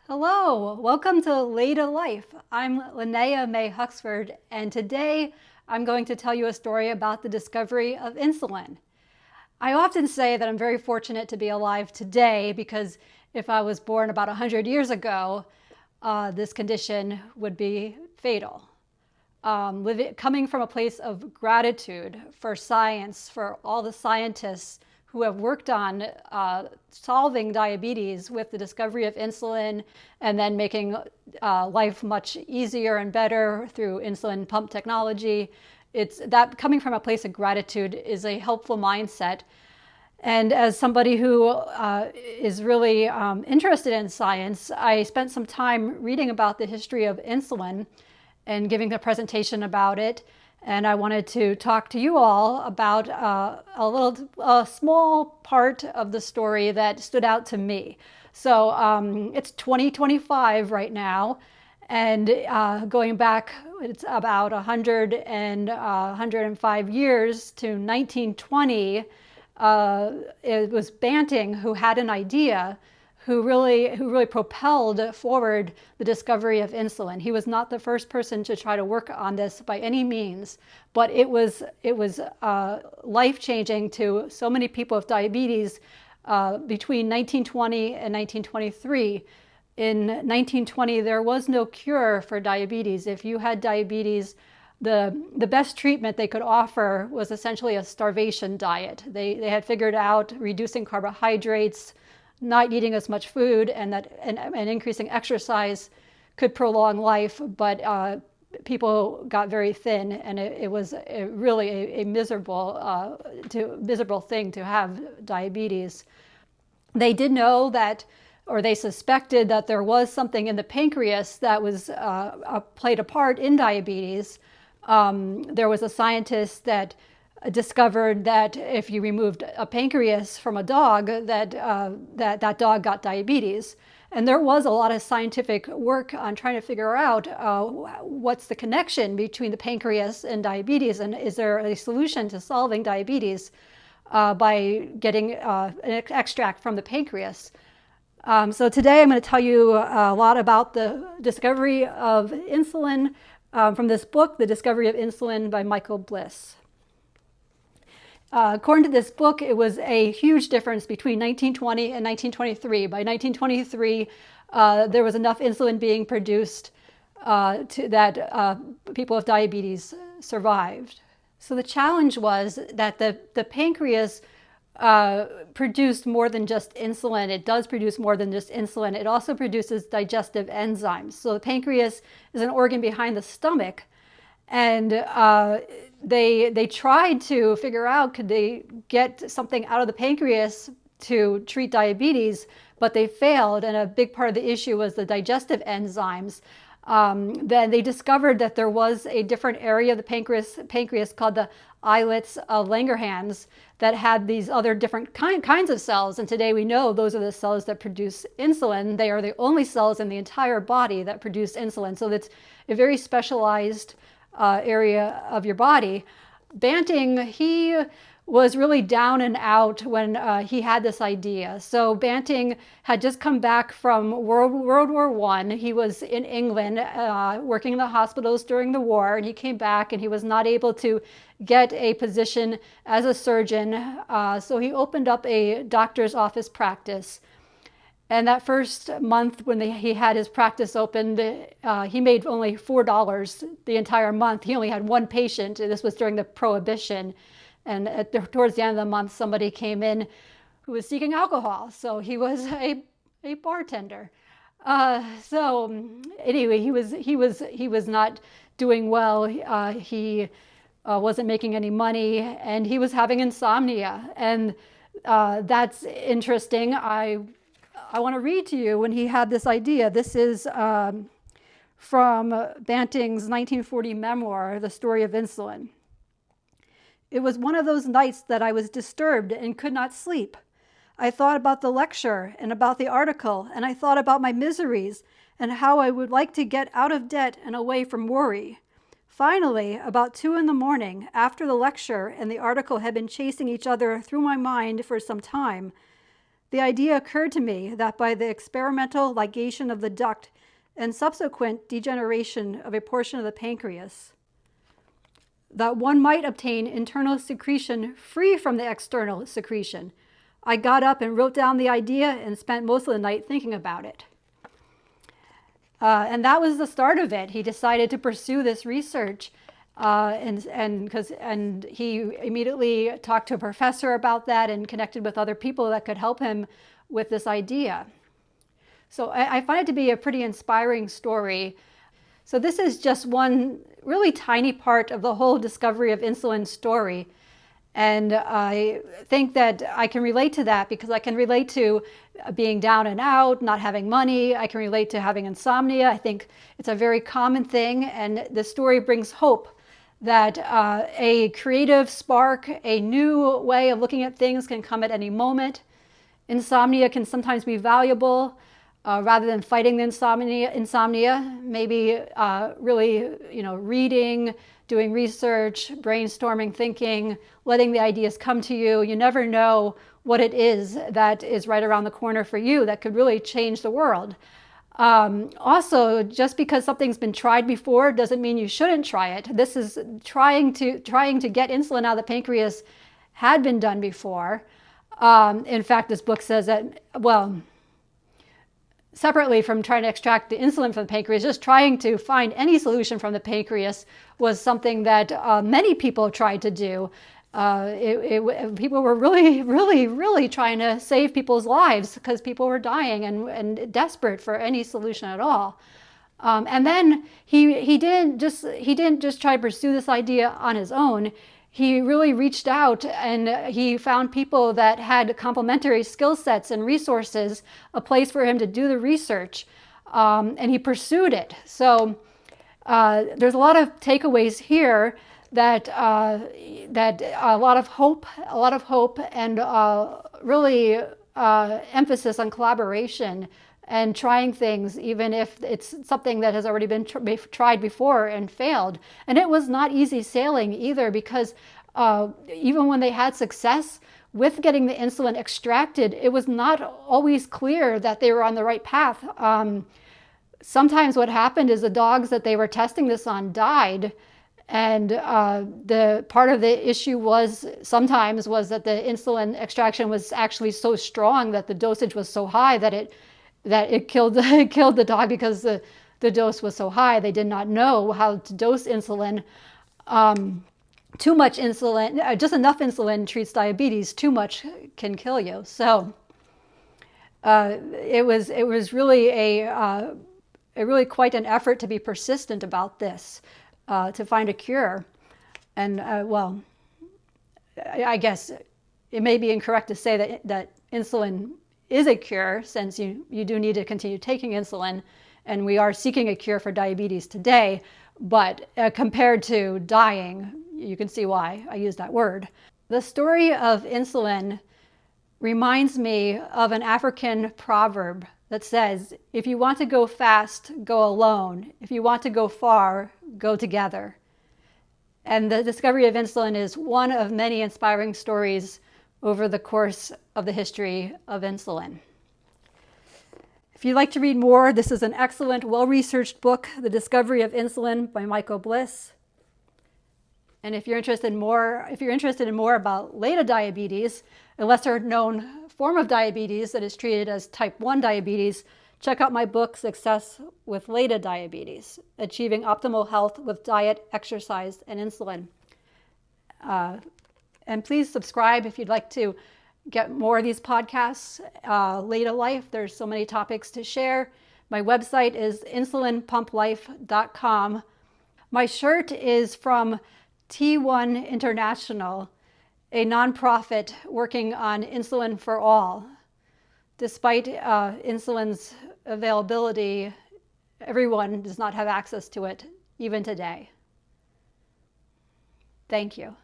Hello, welcome to LADA Life. I'm Linnea May Huxford, and today I'm going to tell you a story about the discovery of insulin. I often say that I'm very fortunate to be alive today because if I was born about 100 years ago, this condition would be fatal. Coming from a place of gratitude for science, for all the scientists who have worked on solving diabetes with the discovery of insulin and then making life much easier and better through insulin pump technology. It's that coming from a place of gratitude is a helpful mindset. And as somebody who is really interested in science, I spent some time reading about the history of insulin and giving a presentation about it. And I wanted to talk to you all about a small part of the story that stood out to me. So it's 2025 right now, and going back, it's about 105 years to 1920. It was Banting who had an idea, who really propelled forward the discovery of insulin. He was not the first person to try to work on this by any means, but it was life-changing to so many people with diabetes between 1920 and 1923. In 1920, there was no cure for diabetes. If you had diabetes, the best treatment they could offer was essentially a starvation diet. They had figured out reducing carbohydrates, not eating as much food, and increasing exercise could prolong life, but people got very thin, and it was really a miserable thing to have diabetes. They did know that, or they suspected that there was something in the pancreas that was played a part in diabetes. There was a scientist that discovered that if you removed a pancreas from a dog, that dog got diabetes. And there was a lot of scientific work on trying to figure out what's the connection between the pancreas and diabetes, and is there a solution to solving diabetes by getting an extract from the pancreas. So today I'm going to tell you a lot about the discovery of insulin from this book, The Discovery of Insulin by Michael Bliss. According to this book, it was a huge difference between 1920 and 1923. By 1923, there was enough insulin being produced that people with diabetes survived. So the challenge was that the pancreas produced more than just insulin. It does produce more than just insulin. It also produces digestive enzymes. So the pancreas is an organ behind the stomach. And they tried to figure out, could they get something out of the pancreas to treat diabetes, but they failed. And a big part of the issue was the digestive enzymes. Then they discovered that there was a different area of the pancreas called the islets of Langerhans that had these other different kinds of cells. And today we know those are the cells that produce insulin. They are the only cells in the entire body that produce insulin. So it's a very specialized area of your body. Banting, he was really down and out when he had this idea. So Banting had just come back from World War I. He was in England working in the hospitals during the war, and he came back and he was not able to get a position as a surgeon. So he opened up a doctor's office practice. And that first month when he had his practice opened, he made only $4 the entire month. He only had one patient. This was during the Prohibition. And towards the end of the month, somebody came in who was seeking alcohol. So he was a bartender. So anyway, he was not doing well. He wasn't making any money, and he was having insomnia. And that's interesting. I want to read to you when he had this idea. This is from Banting's 1940 memoir, The Story of Insulin. It was one of those nights that I was disturbed and could not sleep. I thought about the lecture and about the article, and I thought about my miseries and how I would like to get out of debt and away from worry. Finally, about 2 a.m, after the lecture and the article had been chasing each other through my mind for some time, the idea occurred to me that by the experimental ligation of the duct and subsequent degeneration of a portion of the pancreas, that one might obtain internal secretion free from the external secretion. I got up and wrote down the idea and spent most of the night thinking about it. And that was the start of it. He decided to pursue this research, and he immediately talked to a professor about that and connected with other people that could help him with this idea. So I find it to be a pretty inspiring story. So this is just one really tiny part of the whole discovery of insulin story. And I think that I can relate to that because I can relate to being down and out, not having money. I can relate to having insomnia. I think it's a very common thing. And this story brings hope that a creative spark, a new way of looking at things can come at any moment. Insomnia can sometimes be valuable. Rather than fighting the insomnia, maybe really, reading, doing research, brainstorming, thinking, letting the ideas come to you. You never know what it is that is right around the corner for you that could really change the world. Also, just because something's been tried before doesn't mean you shouldn't try it. This is trying to get insulin out of the pancreas had been done before. In fact, this book says that, separately from trying to extract the insulin from the pancreas, just trying to find any solution from the pancreas was something that many people tried to do. People were really trying to save people's lives because people were dying and desperate for any solution at all. And then he didn't just try to pursue this idea on his own. He really reached out and he found people that had complementary skill sets and resources, a place for him to do the research, and he pursued it. So there's a lot of takeaways here that a lot of hope, and really emphasis on collaboration and trying things, even if it's something that has already been tried before and failed. And it was not easy sailing either, because even when they had success with getting the insulin extracted, it was not always clear that they were on the right path. Sometimes what happened is the dogs that they were testing this on died. And the part of the issue was sometimes that the insulin extraction was actually so strong that the dosage was so high that it killed the dog because the dose was so high. They did not know how to dose insulin. Too much insulin, just enough insulin treats diabetes. Too much can kill you. So it was really really quite an effort to be persistent about this, to find a cure. And I guess it may be incorrect to say that insulin is a cure, since you do need to continue taking insulin, and we are seeking a cure for diabetes today. But compared to dying, you can see why I use that word. The story of insulin reminds me of an African proverb that says, if you want to go fast, go alone. If you want to go far, go together. And the discovery of insulin is one of many inspiring stories over the course of the history of insulin. If you'd like to read more, this is an excellent, well-researched book, The Discovery of Insulin by Michael Bliss. And if you're interested in more about LADA diabetes, a lesser-known form of diabetes that is treated as type 1 diabetes, check out my book, Success with LADA Diabetes, Achieving Optimal Health with Diet, Exercise, and Insulin. And please subscribe if you'd like to get more of these podcasts. LADA Life, there's so many topics to share. My website is insulinpumplife.com. My shirt is from T1 International, a nonprofit working on insulin for all. Despite insulin's availability, everyone does not have access to it, even today. Thank you.